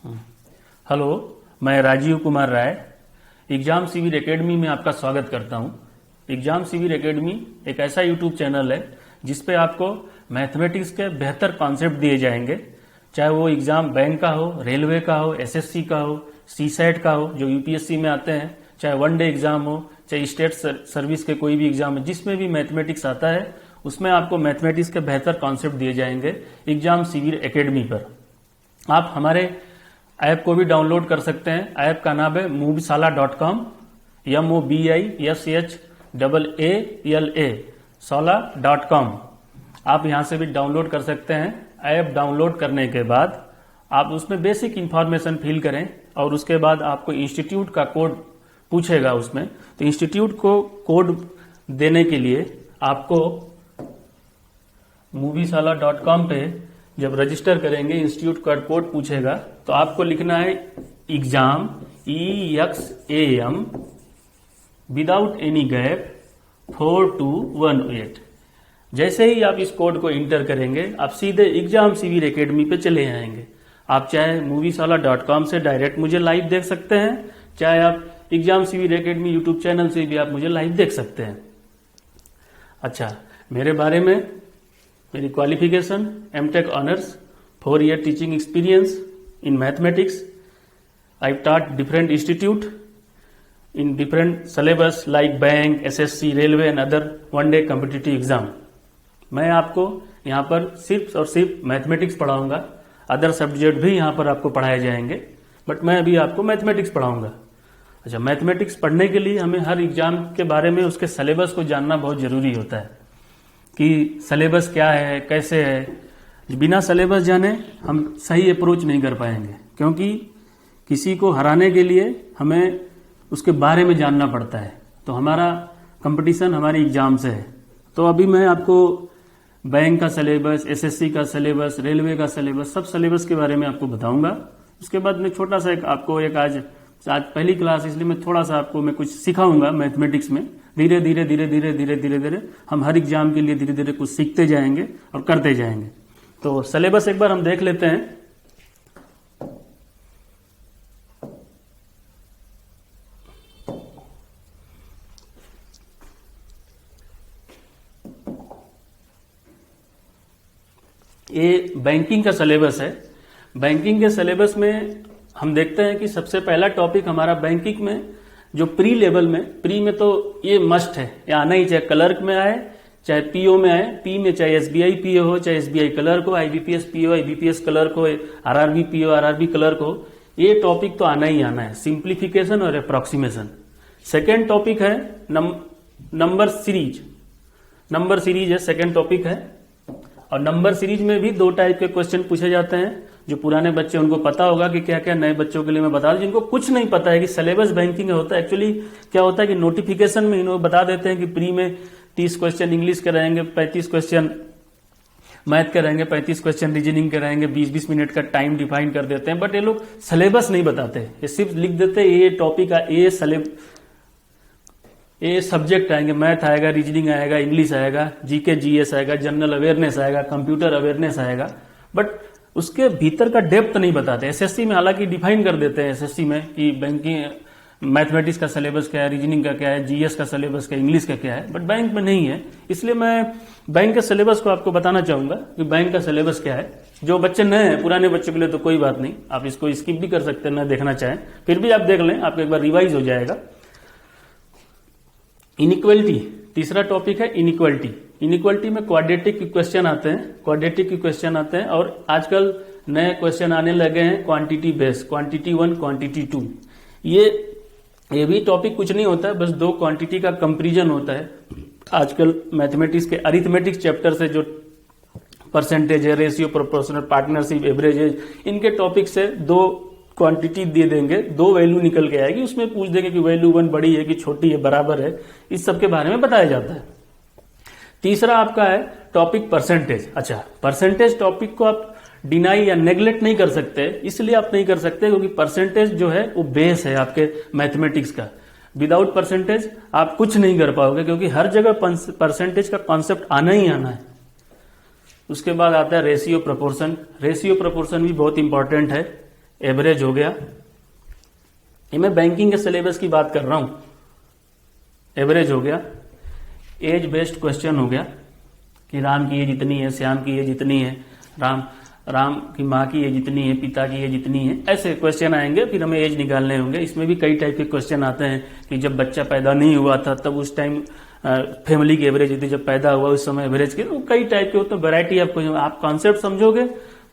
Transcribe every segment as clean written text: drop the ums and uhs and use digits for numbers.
Hello, मैं Rajiv Kumar Rai exam शिविर academy में आपका स्वागत करता हूं। एग्जाम शिविर एकेडमी एक ऐसा यूट्यूब चैनल है जिसपे आपको मैथमेटिक्स के बेहतर कॉन्सेप्ट दिए जाएंगे, चाहे वो एग्जाम बैंक का हो, रेलवे का हो, एसएससी का हो, सीसैट का हो जो यूपीएससी में आते हैं, चाहे वनडे एग्जाम हो, चाहे स्टेट सर्विस के कोई भी एग्जाम है, जिसमें भी मैथमेटिक्स आता है उसमें आपको मैथमेटिक्स के बेहतर कॉन्सेप्ट दिए जाएंगे एग्जाम शिविर एकेडमी पर। आप हमारे ऐप को भी डाउनलोड कर सकते हैं। ऐप का नाम है moobisala.com, MOBISHAALA sala.com। आप यहां से भी डाउनलोड कर सकते हैं। ऐप डाउनलोड करने के बाद आप उसमें बेसिक इंफॉर्मेशन फिल करें और उसके बाद आपको इंस्टीट्यूट का कोड पूछेगा उसमें, तो इंस्टीट्यूट को कोड देने के लिए आपको moobisala.com पे जब रजिस्टर करेंगे इंस्टीट्यूट का कोड पूछेगा तो आपको लिखना है exam EXAM without any gap 4218। जैसे ही आप इस कोड को इंटर करेंगे आप सीधे एग्जाम शिविर एकेडमी पे चले आएंगे। आप चाहे moobisala.com से डायरेक्ट मुझे लाइव देख सकते हैं, चाहे आप एग्जाम शिविर एकेडमी यूट्यूब चैनल से भी आप मुझे लाइव देख सकते हैं। अच्छा, मेरे बारे में, मेरी qualification MTech honours, 4 year teaching experience in mathematics. I taught different institute in different syllabus like bank, SSC, railway and other one day competitive exam. मैं आपको यहाँ पर सिर्फ और सिर्फ मैथमेटिक्स पढ़ाऊंगा, अदर सब्जेक्ट भी यहाँ पर आपको पढ़ाए जाएंगे, बट मैं अभी आपको मैथमेटिक्स पढ़ाऊंगा। अच्छा, मैथमेटिक्स पढ़ने के लिए हमें हर एग्जाम के बारे में उसके सिलेबस को जानना बहुत जरूरी होता है कि सिलेबस क्या है, कैसे है। बिना सिलेबस जाने हम सही अप्रोच नहीं कर पाएंगे, क्योंकि किसी को हराने के लिए हमें उसके बारे में जानना पड़ता है। तो हमारा कंपटीशन हमारे एग्जाम से है। तो अभी मैं आपको बैंक का सिलेबस, एसएससी का सिलेबस, रेलवे का सिलेबस, सब सिलेबस के बारे में आपको बताऊंगा। उसके बाद मैं छोटा सा आपको आज पहली क्लास, इसलिए मैं थोड़ा सा आपको मैं कुछ सिखाऊंगा मैथमेटिक्स में। धीरे धीरे धीरे धीरे धीरे धीरे धीरे हम हर एग्जाम के लिए धीरे धीरे कुछ सीखते जाएंगे और करते जाएंगे। तो सिलेबस एक बार हम देख लेते हैं। ये बैंकिंग का सिलेबस है। बैंकिंग के सिलेबस में हम देखते हैं कि सबसे पहला टॉपिक हमारा बैंकिंग में जो प्री लेवल में, प्री में तो ये मस्ट है, ये आना ही, चाहे क्लर्क में आए, चाहे पीओ में आए। पी में चाहे एसबीआई पीओ हो, चाहे एसबीआई क्लर्क हो, आईबीपीएस पीओ, आईबीपीएस क्लर्क हो, आरआरबी पीओ, आरआरबी क्लर्क हो, ये टॉपिक तो आना ही आना है, सिंप्लीफिकेशन और अप्रोक्सीमेशन। सेकेंड टॉपिक है नंबर सीरीज। नंबर सीरीज है, सेकेंड टॉपिक है। और नंबर सीरीज में भी 2 टाइप के क्वेश्चन पूछे जाते हैं। जो पुराने बच्चे उनको पता होगा कि क्या क्या, नए बच्चों के लिए मैं बता दूं जिनको कुछ नहीं पता है कि सिलेबस बैंकिंग होता है। एक्चुअली क्या होता है कि नोटिफिकेशन में इन्होंने बता देते हैं कि प्री में 30 क्वेश्चन इंग्लिश के रहेंगे, 35 क्वेश्चन मैथ के रहेंगे, 35 क्वेश्चन रीजनिंग के रहेंगे, 20-20 मिनट का टाइम डिफाइन कर देते हैं। बट ये लोग सिलेबस नहीं बताते, ये सिर्फ लिख देते हैं ये टॉपिक का, ये सब्जेक्ट आएंगे, मैथ आएगा, रीजनिंग आएगा, इंग्लिश आएगा, जीके जीएस आएगा, जनरल अवेयरनेस आएगा, कंप्यूटर अवेयरनेस आएगा, बट उसके भीतर का डेप्थ नहीं बताते। एसएससी में हालांकि डिफाइन कर देते हैं एसएससी में कि बैंकिंग मैथमेटिक्स का सिलेबस क्या है, रीजनिंग का क्या है, जीएस का सिलेबस क्या है, इंग्लिश का क्या है, बट बैंक में नहीं है। इसलिए मैं बैंक के सिलेबस को आपको बताना चाहूंगा कि बैंक का सिलेबस क्या है। जो बच्चे नए हैं, पुराने बच्चों के लिए तो कोई बात नहीं, आप इसको स्किप भी कर सकते हैं, न देखना चाहें फिर भी आप देख लें, आपको एक बार रिवाइज हो जाएगा। इनइक्वालिटी, तीसरा टॉपिक है इनइक्वालिटी। इनइक्वालिटी में क्वाड्रेटिक क्वेश्चन आते हैं, क्वाड्रेटिक क्वेश्चन आते हैं, और आजकल नए क्वेश्चन आने लगे हैं क्वांटिटी बेस्ड, क्वांटिटी 1, क्वांटिटी 2। ये भी टॉपिक कुछ नहीं होता है, बस 2 क्वांटिटी का कंपैरिजन होता है। आजकल मैथमेटिक्स के अरिथमेटिक्स चैप्टर से जो परसेंटेज है, रेशियो, प्रोपोर्शनल, पार्टनरशिप, एवरेजेज, इनके टॉपिक से 2 क्वांटिटी दे देंगे, 2 वैल्यू निकल के आएगी, उसमें पूछ देंगे कि वैल्यू 1 बड़ी है कि छोटी है, बराबर है, इस सब के बारे में बताया जाता है। तीसरा आपका है टॉपिक परसेंटेज। अच्छा, परसेंटेज टॉपिक को आप डिनाई या नेग्लेक्ट नहीं कर सकते, इसलिए आप नहीं कर सकते क्योंकि परसेंटेज जो है वो बेस है आपके मैथमेटिक्स का। विदाउट परसेंटेज आप कुछ नहीं कर पाओगे, क्योंकि हर जगह परसेंटेज का कॉन्सेप्ट आना ही आना है। उसके बाद आता है रेशियो प्रोपोर्शन। रेशियो प्रोपोर्शन भी बहुत इंपॉर्टेंट है। एवरेज हो गया, ये मैं बैंकिंग के सिलेबस की बात कर रहा हूं। एवरेज हो गया, एज बेस्ड क्वेश्चन हो गया कि राम की एज इतनी है, श्याम की एज इतनी है, राम की माँ की एज इतनी है, पिता की एज इतनी है, ऐसे क्वेश्चन आएंगे। फिर हमें एज निकालने होंगे। इसमें भी कई टाइप के क्वेश्चन आते हैं कि जब बच्चा पैदा नहीं हुआ था तब उस टाइम फैमिली की एवरेज थी, जब पैदा हुआ उस समय एवरेज की, तो कई टाइप के होते हैं। वैरायटी आपको, आप कॉन्सेप्ट समझोगे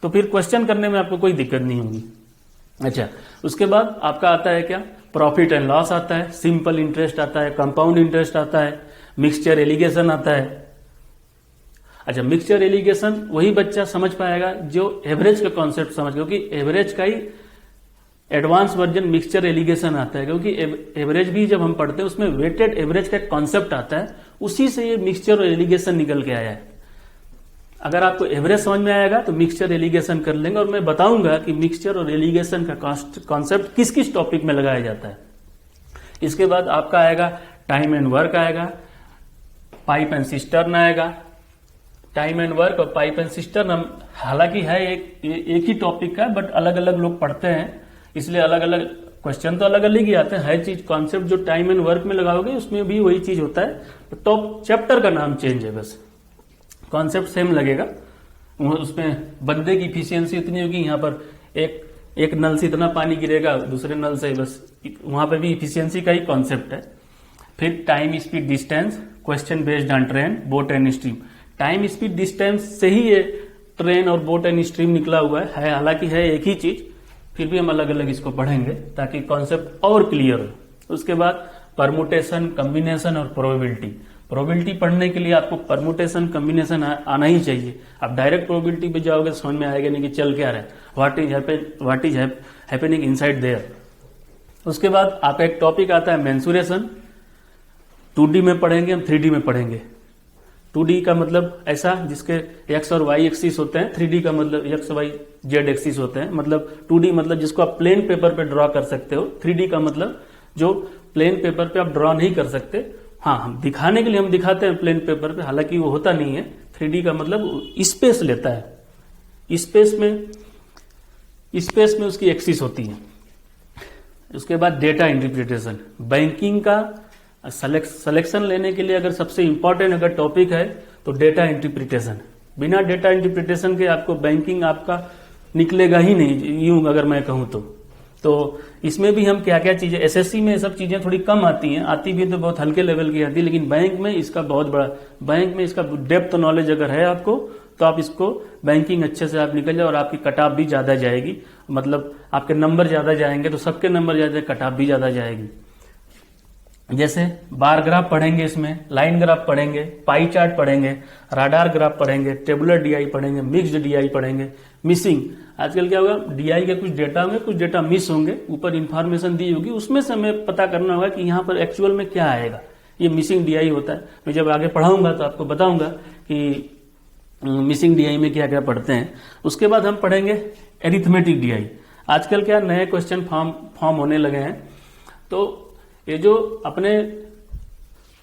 तो फिर क्वेश्चन करने में आपको कोई दिक्कत नहीं होगी। अच्छा, उसके बाद आपका आता है क्या, प्रॉफिट एंड लॉस आता है, सिंपल इंटरेस्ट आता है, कंपाउंड इंटरेस्ट आता है, मिक्सचर एलिगेशन आता है। अच्छा, मिक्सचर एलिगेशन वही बच्चा समझ पाएगा जो एवरेज का कॉन्सेप्ट समझ, क्योंकि एवरेज का ही एडवांस वर्जन मिक्सचर एलिगेशन आता है। क्योंकि एवरेज भी जब हम पढ़ते हैं उसमें वेटेड एवरेज का कॉन्सेप्ट आता है, उसी से ये मिक्सचर और एलिगेशन निकल के आया है। अगर आपको एवरेज समझ में आएगा तो मिक्सचर एलिगेशन कर लेंगे, और मैं बताऊंगा कि मिक्सचर और एलिगेशन का कॉन्सेप्ट किस किस टॉपिक में लगाया जाता है। इसके बाद आपका आएगा टाइम एंड वर्क आएगा, पाइप एंड सिस्टर्न आएगा। टाइम एंड वर्क और पाइप एंड सिस्टर्न हम हालांकि है एक ही टॉपिक का, बट अलग अलग लोग पढ़ते हैं, इसलिए अलग अलग क्वेश्चन तो अलग अलग ही आते हैं। हर चीज कॉन्सेप्ट जो टाइम एंड वर्क में लगाओगे उसमें भी वही चीज होता है। टॉप चैप्टर का नाम चेंज है, बस कॉन्सेप्ट सेम लगेगा। उसमें बंदे की इफिशियंसी इतनी होगी, यहाँ पर एक नल से इतना पानी गिरेगा, दूसरे नल से, बस वहां पर भी इफिशियंसी का ही कॉन्सेप्ट है। फिर time speed distance, question based on train, boat and stream. Time speed distance से ही ये ट्रेन और बोट एंड स्ट्रीम निकला हुआ है, हालांकि है एक ही चीज, फिर भी हम अलग अलग इसको पढ़ेंगे ताकि कॉन्सेप्ट और क्लियर हो। उसके बाद परमुटेशन, कम्बिनेशन और प्रोबेबिलिटी। प्रोबेबिलिटी पढ़ने के लिए आपको परमुटेशन, कम्बिनेशन आना ही चाहिए। आप डायरेक्ट प्रोबेबिलिटी पे जाओगे समझ में आएगा नहीं कि चल क्या रहा है, what is happening inside there. उसके बाद आपका एक टॉपिक आता है मेंसुरेशन, 2D में पढ़ेंगे हम, 3D में पढ़ेंगे। 2D का मतलब ऐसा जिसके एक्स और वाई एक्सिस होते हैं, 3D का मतलब एक्स वाई जेड एक्सिस होते हैं। मतलब 2D मतलब जिसको आप प्लेन पेपर पे ड्रॉ कर सकते हो, 3D का मतलब जो प्लेन पेपर पे आप ड्रॉ नहीं कर सकते। हाँ, हम दिखाने के लिए हम दिखाते हैं प्लेन पेपर पे, हालांकि वो होता नहीं है। 3D का मतलब स्पेस लेता है, स्पेस में उसकी एक्सिस होती है। उसके बाद डेटा इंटरप्रिटेशन, बैंकिंग का सिलेक्शन लेने के लिए अगर सबसे इंपॉर्टेंट अगर टॉपिक है तो डेटा इंटरप्रिटेशन। बिना डेटा इंटरप्रिटेशन के आपको बैंकिंग आपका निकलेगा ही नहीं, यूं अगर मैं कहूं तो इसमें भी हम क्या क्या चीजें, एसएससी में सब चीजें थोड़ी कम आती हैं, आती भी तो बहुत हल्के लेवल की आती है, लेकिन बैंक में इसका बहुत बड़ा, बैंक में इसका डेप्थ नॉलेज अगर है आपको तो आप इसको बैंकिंग अच्छे से आप निकल जाए और आपकी कट ऑफ भी ज्यादा जाएगी। मतलब आपके नंबर ज्यादा जाएंगे तो सबके नंबर ज्यादा, कट ऑफ भी ज्यादा जाएगी। जैसे बार ग्राफ पढ़ेंगे, इसमें लाइन ग्राफ पढ़ेंगे, पाई चार्ट पढ़ेंगे, राडार ग्राफ पढ़ेंगे, टेबुलर डीआई पढ़ेंगे, मिक्स्ड डीआई पढ़ेंगे, मिसिंग। आजकल क्या होगा, डीआई के कुछ डेटा होंगे, कुछ डेटा मिस होंगे, ऊपर इंफॉर्मेशन दी होगी, उसमें से हमें पता करना होगा कि यहाँ पर एक्चुअल में क्या आएगा। ये मिसिंग डीआई होता है। मैं जब आगे पढ़ाऊंगा तो आपको बताऊंगा कि मिसिंग डीआई में क्या क्या पढ़ते हैं। उसके बाद हम पढ़ेंगे एरिथमेटिक डीआई। आजकल क्या नए क्वेश्चन फॉर्म होने लगे हैं, तो ये जो अपने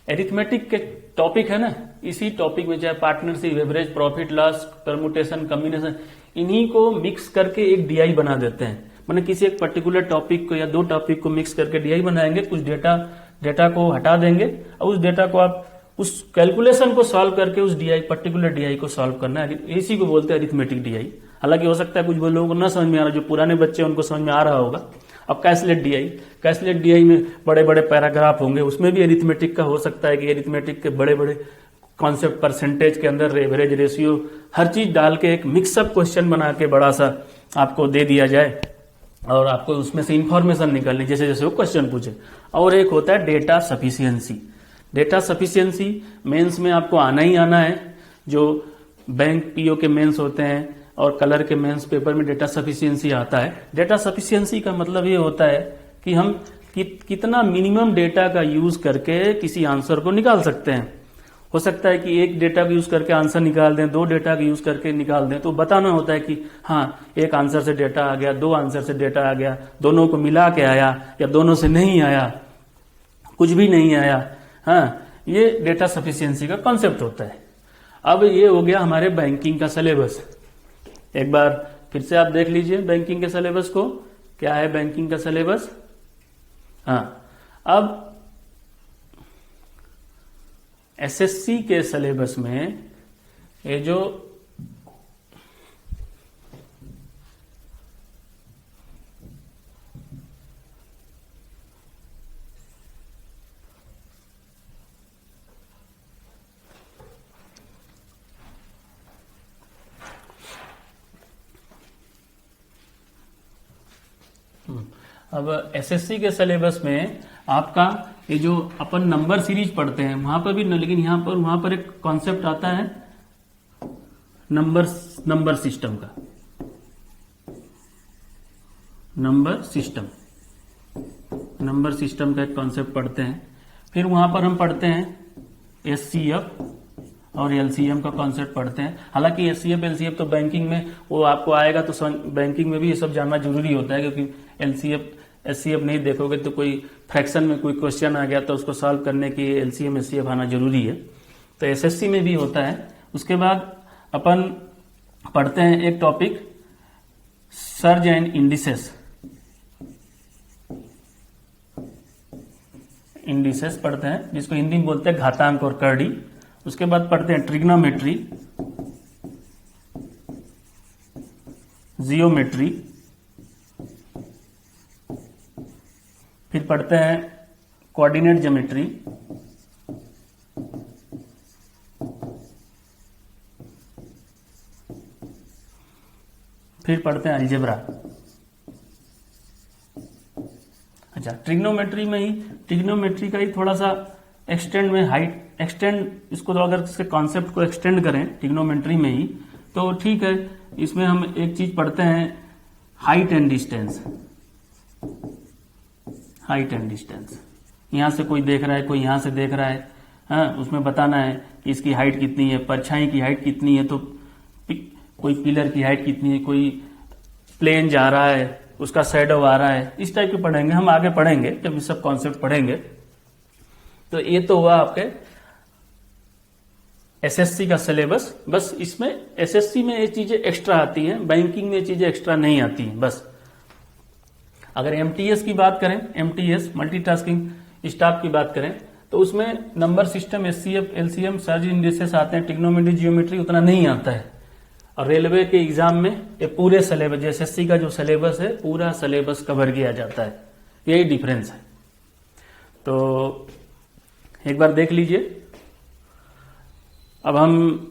एरिथमेटिक के टॉपिक है ना, इसी टॉपिक में चाहे partnership, average, profit loss, permutation, combination, इन्हीं को मिक्स करके एक डीआई बना देते हैं। मैंने किसी एक पर्टिकुलर टॉपिक को या दो टॉपिक को मिक्स करके डीआई बनाएंगे, कुछ डेटा को हटा देंगे और उस डेटा को आप उस कैलकुलेशन को सॉल्व करके उस डीआई, पर्टिकुलर डीआई को सॉल्व करना है। इसी को बोलते हैं अरिथमेटिक डीआई। हालांकि हो सकता है कुछ लोगों को ना समझ में आ रहा, जो पुराने बच्चे उनको समझ में आ रहा होगा। अब कैशलेट डीआई में बड़े बड़े पैराग्राफ होंगे, उसमें भी अरिथमेटिक का हो सकता है कि अरिथमेटिक के बड़े बड़े कॉन्सेप्ट, परसेंटेज के अंदर एवरेज, रेशियो, हर चीज डाल के एक मिक्सअप क्वेश्चन बना के बड़ा सा आपको दे दिया जाए और आपको उसमें से इंफॉर्मेशन निकालनी जैसे जैसे वो क्वेश्चन पूछे। और एक होता है data sufficiency. Data sufficiency mains में आपको आना ही आना है। जो बैंक पीओ के मेंस होते हैं और कलर के मेंस पेपर में डेटा सफिशियंसी आता है। डेटा सफिशियंसी का मतलब ये होता है कि हम कितना मिनिमम डेटा का यूज करके किसी आंसर को निकाल सकते हैं। हो सकता है कि एक डेटा का यूज करके आंसर निकाल दें, दो डेटा का यूज करके निकाल दें, तो बताना होता है कि हाँ एक आंसर से डेटा आ गया, दो आंसर से डेटा आ गया, दोनों को मिला के आया या दोनों से नहीं आया, कुछ भी नहीं आया। हाँ, ये डेटा सफिशियंसी का कॉन्सेप्ट होता है। अब ये हो गया हमारे बैंकिंग का सिलेबस। एक बार फिर से आप देख लीजिए बैंकिंग के सिलेबस को। क्या है बैंकिंग का सिलेबस। हाँ, अब एसएससी के सिलेबस में ये जो अब एसएससी के सिलेबस में आपका ये जो अपन नंबर सीरीज पढ़ते हैं वहां पर भी, लेकिन वहां पर एक कॉन्सेप्ट आता है नंबर सिस्टम का। नंबर सिस्टम का एक कॉन्सेप्ट पढ़ते हैं। फिर वहां पर हम पढ़ते हैं एचसीएफ और एलसीएम का कॉन्सेप्ट पढ़ते हैं। हालांकि एचसीएफ एलसीएफ तो बैंकिंग में वो आपको आएगा, तो बैंकिंग में भी ये सब जानना जरूरी होता है, क्योंकि एचसीएफ नहीं देखोगे तो कोई फ्रैक्शन में कोई क्वेश्चन आ गया तो उसको सॉल्व करने के लिए एलसीएम एचसीएफ आना जरूरी है। तो एसएससी में भी होता है। उसके बाद अपन पढ़ते हैं एक टॉपिक सर्ज एंड इंडिसेस पढ़ते हैं, जिसको हिंदी में बोलते हैं घातांक और करड़ी। उसके बाद पढ़ते हैं ट्रिग्नोमेट्री, जियोमेट्री। फिर पढ़ते हैं कोऑर्डिनेट ज्योमेट्री। फिर पढ़ते हैं अलजेब्रा। अच्छा, ट्रिग्नोमेट्री का ही थोड़ा सा इसको तो अगर इसके कॉन्सेप्ट को एक्सटेंड करें ट्रिग्नोमेट्री में ही तो ठीक है। इसमें हम एक चीज पढ़ते हैं हाइट एंड डिस्टेंस। यहां से कोई देख रहा है, कोई यहां से देख रहा है, हाँ, उसमें बताना है कि इसकी हाइट कितनी है, परछाई की हाइट कितनी है, तो कोई पिलर की हाइट कितनी है, कोई प्लेन जा रहा है उसका शैडो आ रहा है, इस टाइप के पढ़ेंगे। हम आगे पढ़ेंगे जब ये सब कॉन्सेप्ट पढ़ेंगे। तो ये तो हुआ आपके एसएससी का सिलेबस। बस इसमें एसएससी में ये चीजें एक्स्ट्रा आती हैं, बैंकिंग में ये चीजें एक्स्ट्रा नहीं आती हैं। बस अगर एमटीएस की बात करें, एमटीएस मल्टीटास्किंग स्टाफ की बात करें, तो उसमें number system, HCF, LCM, surge indices आते हैं, ट्रिग्नोमेट्री, जियोमेट्री उतना नहीं आता है। और रेलवे के एग्जाम में ये पूरे सिलेबस, एसएससी का जो सिलेबस है पूरा सिलेबस कवर किया जाता है। यही डिफरेंस है। तो एक बार देख लीजिए। अब हम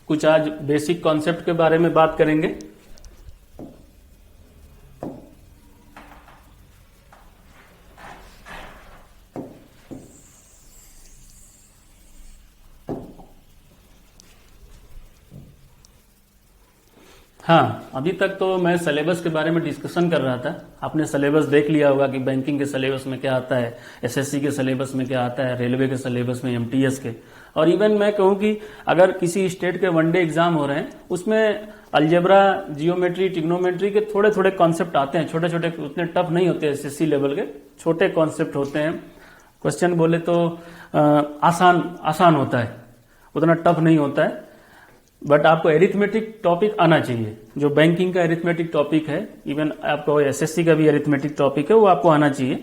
कुछ आज बेसिक कॉन्सेप्ट के बारे में बात करेंगे। हाँ, अभी तक तो मैं सिलेबस के बारे में डिस्कशन कर रहा था। आपने सिलेबस देख लिया होगा कि बैंकिंग के सिलेबस में क्या आता है, एसएससी के सिलेबस में क्या आता है, रेलवे के सिलेबस में, एमटीएस के। और इवन मैं कहूँ कि अगर किसी स्टेट के वनडे एग्जाम हो रहे हैं उसमें अलजेब्रा, जियोमेट्री, ट्रिग्नोमेट्री के थोड़े थोड़े कॉन्सेप्ट आते हैं, छोटे छोटे, उतने टफ नहीं होते, एसएससी लेवल के छोटे कॉन्सेप्ट होते हैं। क्वेश्चन बोले तो आसान होता है, उतना टफ नहीं होता है। बट आपको एरिथमेटिक टॉपिक आना चाहिए, जो बैंकिंग का एरिथमेटिक टॉपिक है, इवन आपको एसएससी का भी एरिथमेटिक टॉपिक है, वो आपको आना चाहिए।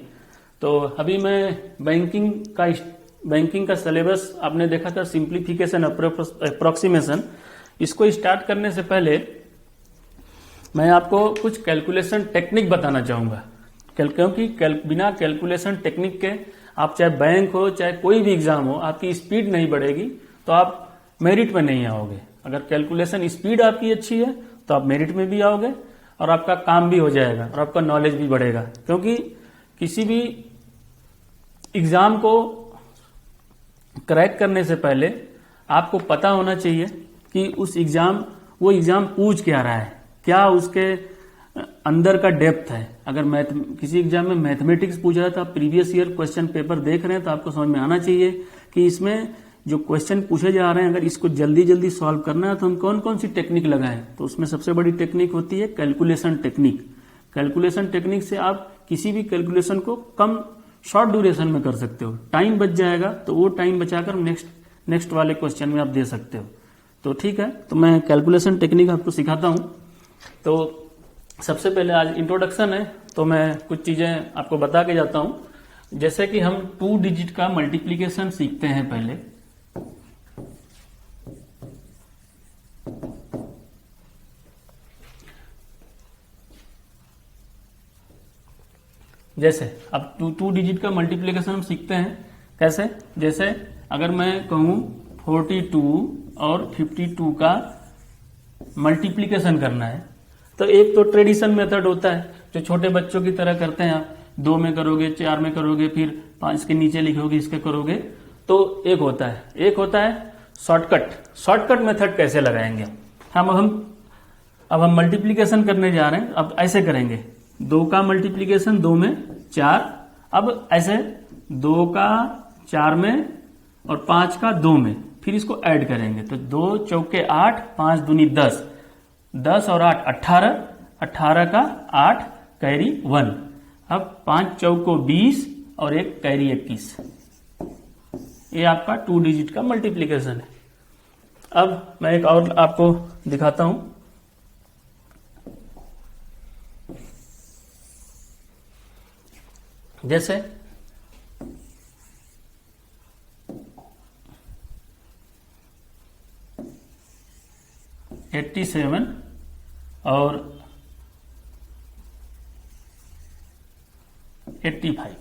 तो अभी मैं बैंकिंग का सिलेबस आपने देखा था, सिंप्लीफिकेशन, अप्रोक्सीमेशन। इसको स्टार्ट करने से पहले मैं आपको कुछ कैलकुलेशन टेक्निक बताना चाहूंगा, क्योंकि बिना कैलकुलेशन टेक्निक के आप चाहे बैंक हो चाहे कोई भी एग्जाम हो, आपकी स्पीड नहीं बढ़ेगी तो आप मेरिट में नहीं आओगे। अगर कैलकुलेशन स्पीड आपकी अच्छी है तो आप मेरिट में भी आओगे और आपका काम भी हो जाएगा और आपका नॉलेज भी बढ़ेगा। क्योंकि किसी भी एग्जाम को क्रैक करने से पहले आपको पता होना चाहिए कि वो एग्जाम पूछ क्या रहा है, क्या उसके अंदर का डेप्थ है। अगर किसी एग्जाम में मैथमेटिक्स पूछ रहा है तो आप प्रीवियस ईयर क्वेश्चन पेपर देख रहे हैं तो आपको समझ में आना चाहिए कि इसमें जो क्वेश्चन पूछे जा रहे हैं, अगर इसको जल्दी जल्दी सॉल्व करना है तो हम कौन कौन सी टेक्निक लगाएं। तो उसमें सबसे बड़ी टेक्निक होती है कैलकुलेशन टेक्निक। कैलकुलेशन टेक्निक से आप किसी भी कैलकुलेशन को कम शॉर्ट ड्यूरेशन में कर सकते हो, टाइम बच जाएगा, तो वो टाइम बचाकर नेक्स्ट वाले क्वेश्चन में आप दे सकते हो। तो ठीक है, तो मैं कैलकुलेशन टेक्निक आपको सिखाता हूं। तो सबसे पहले आज इंट्रोडक्शन है, तो मैं कुछ चीजें आपको बता के जाता हूं। जैसे कि हम 2 डिजिट का मल्टीप्लीकेशन सीखते हैं पहले। जैसे अब 2 डिजिट का मल्टीप्लीकेशन हम सीखते हैं कैसे। जैसे अगर मैं कहूं 42 और 52 का मल्टीप्लीकेशन करना है, तो एक तो ट्रेडिशन मेथड होता है जो छोटे बच्चों की तरह करते हैं। आप 2 में करोगे, 4 में करोगे, फिर 5 के नीचे लिखोगे, इसके करोगे। तो एक होता है शॉर्टकट मेथड कैसे लगाएंगे अब हम मल्टीप्लीकेशन करने जा रहे हैं। अब ऐसे करेंगे, 2 का मल्टीप्लीकेशन 2 में 4, अब ऐसे 2 का 4 में और 5 का 2 में, फिर इसको ऐड करेंगे। तो 2 चौके 8, 5 दूनी 10, 10 और 8 18, 18 का 8 कैरी 1। अब 5 चौको 20 और 1 कैरी 21। ये आपका 2 डिजिट का मल्टीप्लीकेशन है। अब मैं एक और आपको दिखाता हूं। जैसे $87 और 85।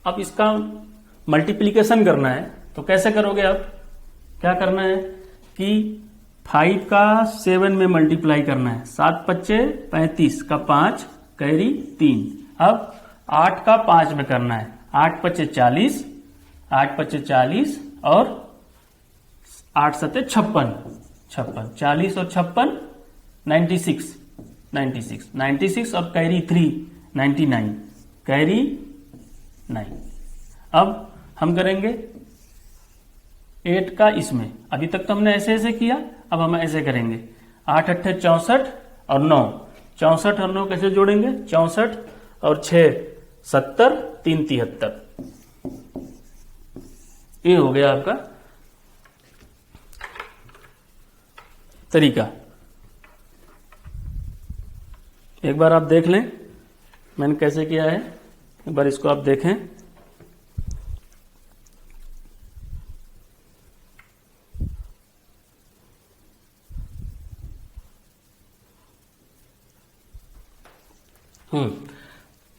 अब इसका मल्टीप्लीकेशन करना है, तो कैसे करोगे आप? क्या करना है कि 5 का 7 में मल्टीप्लाई करना है। 7 पच्चे 35 का 5 कैरी 3। अब 8 का 5 में करना है। 8 पच्चे 40, 8 पच्चे 40 और 8 सत्ते 56, 40 और 56 96 और कैरी 3 99, कैरी 9। अब हम करेंगे 8 का इसमें। अभी तक तो हमने ऐसे किया, अब हम ऐसे करेंगे। 8 अट्ठे 64 और 9, 64 और 9 कैसे जोड़ेंगे? 64 और 6 70, 3 73। ये हो गया आपका तरीका। एक बार आप देख लें मैंने कैसे किया है, एक बार इसको आप देखें।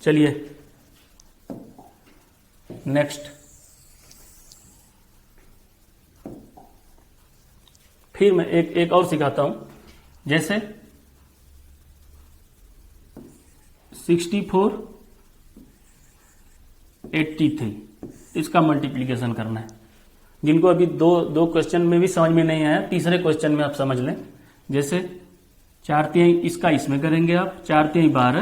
चलिए नेक्स्ट। फिर मैं एक और सिखाता हूं। जैसे 64 83, इसका मल्टीप्लीकेशन करना है। जिनको अभी दो क्वेश्चन में भी समझ में नहीं आया, तीसरे क्वेश्चन में आप समझ लें। जैसे 4 तिहाई इसका इसमें करेंगे आप। 4 तिहाई 12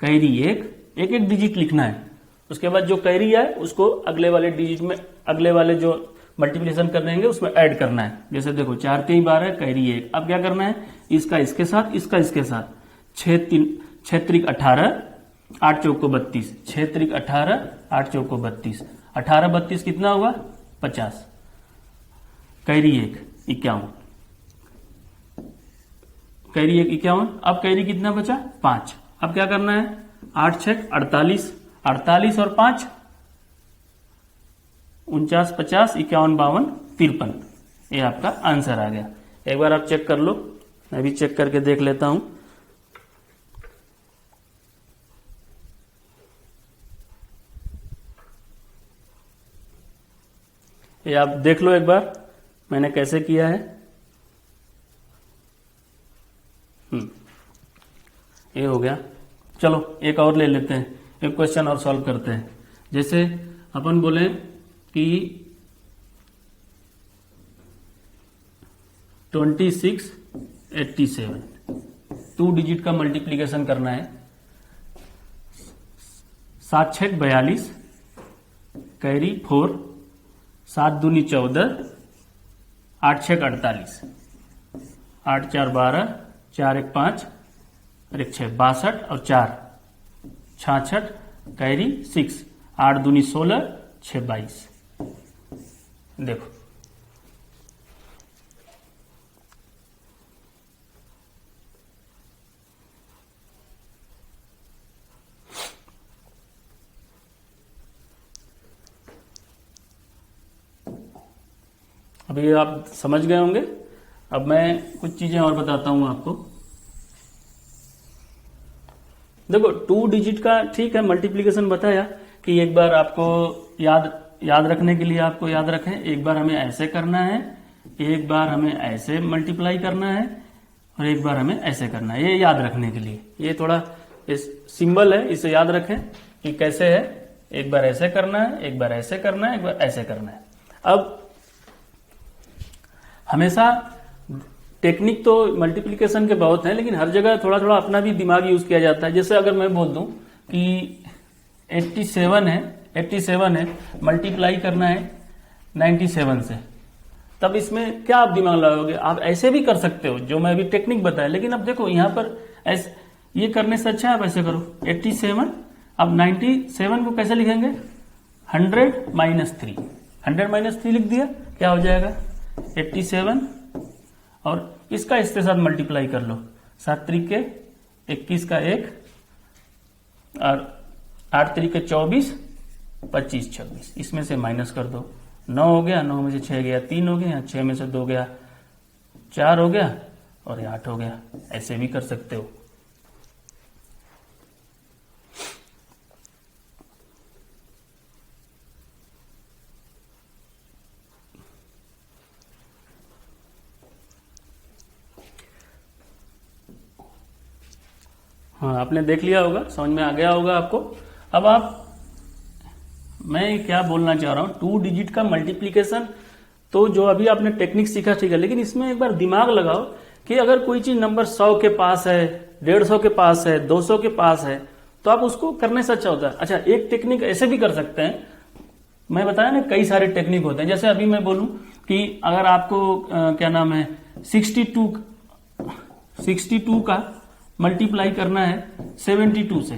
कैरी 1, एक डिजिट लिखना है। उसके बाद जो कैरी है उसको अगले वाले डिजिट में, अगले वाले जो मल्टीप्लिकेशन कर देंगे उसमें ऐड करना है। जैसे देखो 4 तिहाई 12 कैरी 1। अब क्या करना है? इसका इसके साथ, इसका इसके साथ। 6 त्रिक 18, 8 चौको 32, 6 त्रिक 18, 8 चौको 32, 18 32 कितना हुआ? 50, कैरी 1 51, कैरी 1 51। अब कैरी कितना बचा? 5। अब क्या करना है? 8 6 48, 48 और 5 49 50 51 52 53। ये आपका आंसर आ गया। एक बार आप चेक कर लो, मैं भी चेक करके देख लेता हूं। ये आप देख लो एक बार मैंने कैसे किया है। ये हो गया। चलो एक और ले लेते हैं, एक क्वेश्चन और सॉल्व करते हैं। जैसे अपन बोले कि 2687, 2 डिजिट का मल्टीप्लीकेशन करना है। 7 6 42, कैरी 4, 7 दूनी 14, 8 6 48, 8 4 12, 4 1 5 और 1 6 62 और 4 66, कैरी 6, 8 दूनी 16, 6 22। देखो अभी आप समझ गए होंगे। अब मैं कुछ चीजें और बताता हूं आपको। देखो 2 डिजिट का ठीक है, मल्टीप्लीकेशन बताया कि एक बार आपको याद रखने के लिए आपको याद रखें, एक बार हमें ऐसे करना है, एक बार हमें ऐसे मल्टीप्लाई करना है और एक बार हमें ऐसे करना है। ये याद रखने के लिए ये थोड़ा इस सिंबल है, इसे याद रखें कि कैसे है। एक बार ऐसे करना है, एक बार ऐसे करना है, एक बार ऐसे करना है। अब हमेशा टेक्निक तो मल्टीप्लिकेशन के बहुत हैं, लेकिन हर जगह थोड़ा थोड़ा अपना भी दिमाग यूज किया जाता है। जैसे अगर मैं बोल दूं कि 87 है, मल्टीप्लाई करना है 97 से, तब इसमें क्या आप दिमाग लगाओगे? आप ऐसे भी कर सकते हो जो मैं अभी टेक्निक बताया, लेकिन अब देखो यहां पर ऐसे ये करने से अच्छा आप ऐसे करो 87। अब 97 को कैसे लिखेंगे? 100 माइनस 3, 100 माइनस 3 लिख दिया, क्या हो जाएगा 87। और इसका इसके साथ मल्टीप्लाई कर लो, 7 त्रिके 21 का 1 और 8 त्रिके 24, 25 26, इसमें से माइनस कर दो। 9 हो गया, 9 में से 6 गया, 3 हो गया, 6 में से 2 गया, 4 हो गया और ये 8 हो गया। ऐसे भी कर सकते हो। हाँ, आपने देख लिया होगा, समझ में आ गया होगा आपको। अब मैं क्या बोलना चाह रहा हूं, 2 डिजिट का मल्टीप्लीकेशन तो जो अभी आपने टेक्निक सीखा ठीक है, लेकिन इसमें एक बार दिमाग लगाओ कि अगर कोई चीज नंबर 100 के पास है, 150 के पास है, 200 के पास है, तो आप उसको करने से अच्छा होता है। अच्छा, एक टेक्निक ऐसे भी कर सकते हैं, मैं बताया ना कई सारे टेक्निक होते हैं। जैसे अभी मैं बोलूं कि अगर आपको क्या नाम है 62 का मल्टीप्लाई करना है 72 से,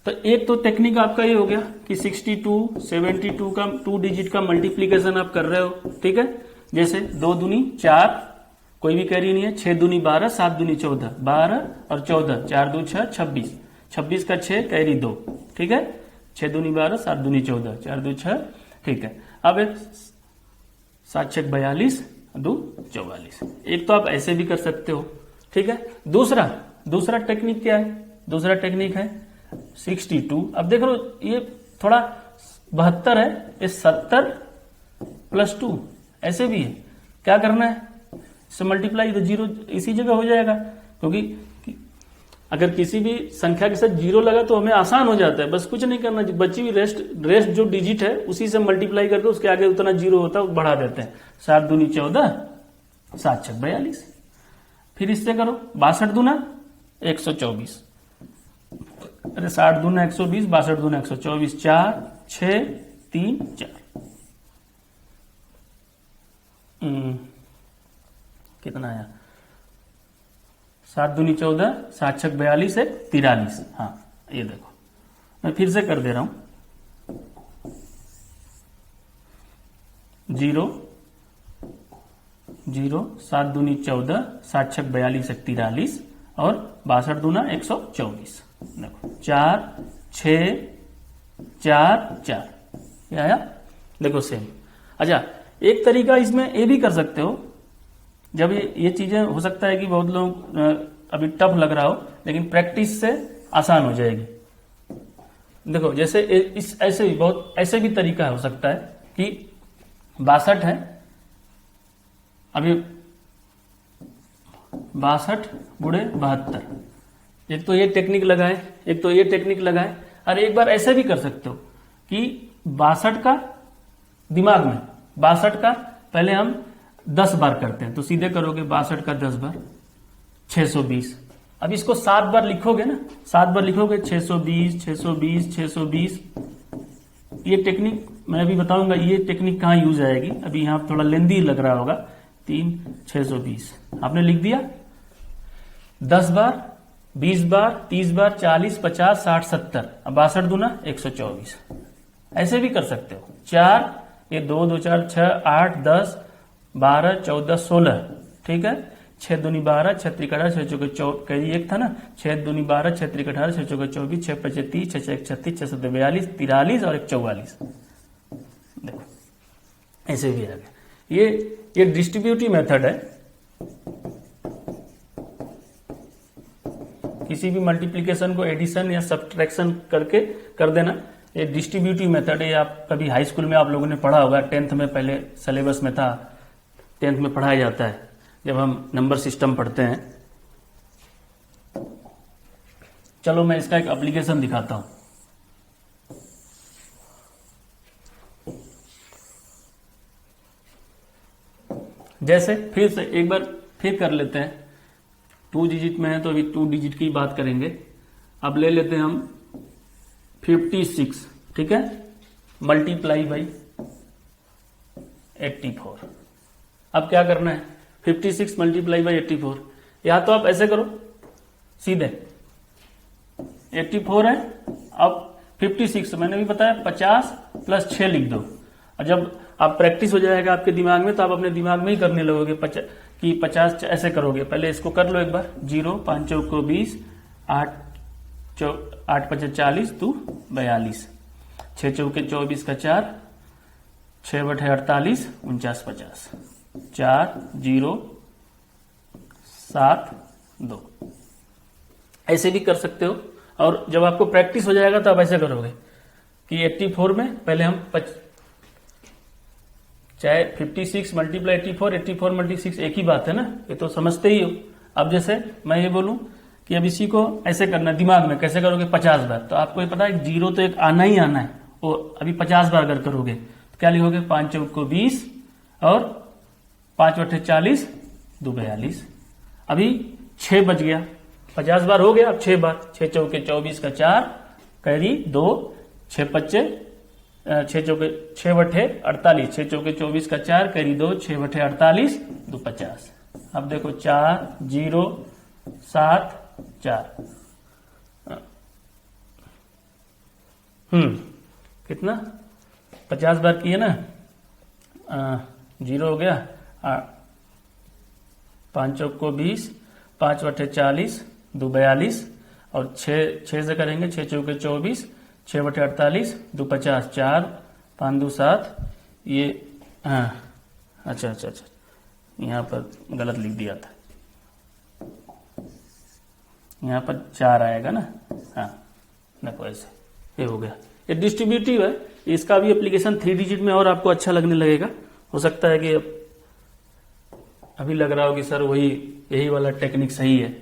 तो एक तो टेक्निक आपका ये हो गया कि 62 72 का 2 डिजिट का मल्टीप्लीकेशन आप कर रहे हो, ठीक है। जैसे 2 दूनी 4, कोई भी कैरी नहीं है, 6 दूनी 12, 7 दूनी 14, 12 और 14, 4 2 6 26, 26 का 6 कैरी 2, ठीक है। 6 दूनी 12, 7 दूनी 14, 4 2 6, ठीक है। अब 7 6 42, 2 44। एक तो आप ऐसे भी कर सकते हो, ठीक है। दूसरा टेक्निक क्या है? दूसरा टेक्निक है 62। अब देख लो ये थोड़ा 72 है, ये 70 प्लस 2 ऐसे भी है। क्या करना है? इससे मल्टीप्लाई, तो 0 इसी जगह हो जाएगा, क्योंकि अगर किसी भी संख्या के साथ 0 लगा तो हमें आसान हो जाता है। बस कुछ नहीं करना, बची हुई रेस्ट जो डिजिट है उसी से मल्टीप्लाई करके उसके आगे उतना 0 होता है बढ़ा देते हैं। 7 दूनी 14, 7 6 42। फिर इससे करो 62 दूना 124, अरे 60 दूना 120, 62 दूना 124, 4 6 3 4, कितना आया? 7 दूनी 14, 7 6 42, 43। हाँ, ये देखो मैं फिर से कर दे रहा हूं, 0 0, 7 दूनी 14, 7 6 42, 43 और 62 दूना 124। देखो 4 6 4 4, ये आया। देखो सेम। अच्छा, एक तरीका इसमें ये भी कर सकते हो, जब ये चीजें हो सकता है कि बहुत लोग अभी टफ लग रहा हो, लेकिन प्रैक्टिस से आसान हो जाएगी। देखो जैसे ऐसे भी तरीका हो सकता है कि 62 है, अभी 62 गुणे 72, एक तो ये टेक्निक लगाए, एक तो ये टेक्निक लगाए। और एक बार ऐसे भी कर सकते हो कि 62 का दिमाग में 62 का पहले हम 10 बार करते हैं, तो सीधे करोगे 62 का 10 बार 620। अब इसको 7 बार लिखोगे ना, 7 बार लिखोगे 620 620 620। ये टेक्निक मैं अभी बताऊंगा, ये टेक्निक कहां यूज आएगी। अभी यहां थोड़ा लेंदी लग रहा होगा। 3 620 आपने लिख दिया। 10 बार 20 बार 30 बार 40 50 60 70, अब 62 दूना 124। ऐसे भी कर सकते हो। 4 ये 2 2 4 6 8 10 12 14 16, ठीक है। 6 दूनी 12 6 त्रिक 18 6 चौके 24, एक था ना, 6 दूनी 12 6 त्रिक 18 6 चौके 24 6 5 30 6 6 36 6 7 42 43 और 1 44। देखो ऐसे भी आ गया। ये डिस्ट्रीब्यूटिव मेथड है। किसी भी मल्टीप्लिकेशन को एडिशन या सब्ट्रैक्शन करके कर देना, ये डिस्ट्रीब्यूटिव मेथड है। आप कभी हाई स्कूल में आप लोगों ने पढ़ा होगा, 10th में पहले सिलेबस में था, 10th में पढ़ाया जाता है जब हम नंबर सिस्टम पढ़ते हैं। चलो मैं इसका एक एप्लीकेशन दिखाता हूं। जैसे फिर से एक बार फिर कर लेते हैं, 2 डिजिट में है तो अभी 2 डिजिट की बात करेंगे। अब ले लेते हैं हम 56, ठीक है, मल्टीप्लाई बाई 84। अब क्या करना है, 56 मल्टीप्लाई बाई 84, या तो आप ऐसे करो सीधे, 84 है, अब 56 मैंने भी बताया 50 + 6 लिख दो। और जब आप प्रैक्टिस हो जाएगा आपके दिमाग में तो आप अपने दिमाग में ही करने लगोगे कि 50 ऐसे करोगे। पहले इसको कर लो एक बार, 0 5 चौको 20, 8 5 40, 2 42, 6 चौके 24 का 4, 6 बटे 48, 49 50, 4 0 7 2। ऐसे भी कर सकते हो। और जब आपको प्रैक्टिस हो जाएगा तो आप ऐसे करोगे कि 84 में पहले हम चाहे 56 मल्टीप्लाई 84, 84 मल्टी 6 एक ही बात है ना, ये तो समझते ही हो। अब जैसे मैं ये बोलूं कि अब इसी को ऐसे करना है, दिमाग में कैसे करोगे 50 बार, तो आपको ये पता है 0 तो एक आना ही आना है, और अभी 50 बार अगर करोगे तो क्या लिखोगे, 5 चौको 20 और 5 बटे 40, 2 42। अभी 6 बच गया, 50 बार हो गया, अब 6 बार, 6 चौके 24 का 4, कैरी 2, 6 बच्चे 6 चौके 6 बटे 48, 6 चौके 24 का 4, कैरी 2, 6 बटे 48, 2 50। अब देखो 4 0 7 4, कितना 50 बार किए ना, 0 हो गया, 5 चौको 20, 5 बटे 40, 2 42, और 6 से करेंगे, 6 चौके 24, 6 बटे 48, 2 50, 4 5 2 7, ये अच्छा, यहाँ पर गलत लिख दिया था, यहाँ पर 4 आएगा ना, देखो ऐसे, ये हो गया। ये डिस्ट्रीब्यूटिव है, इसका भी एप्लीकेशन 3 डिजिट में और आपको अच्छा लगने लगेगा। हो सकता है कि अभी लग रहा हो कि सर यही वाला टेक्निक सही है।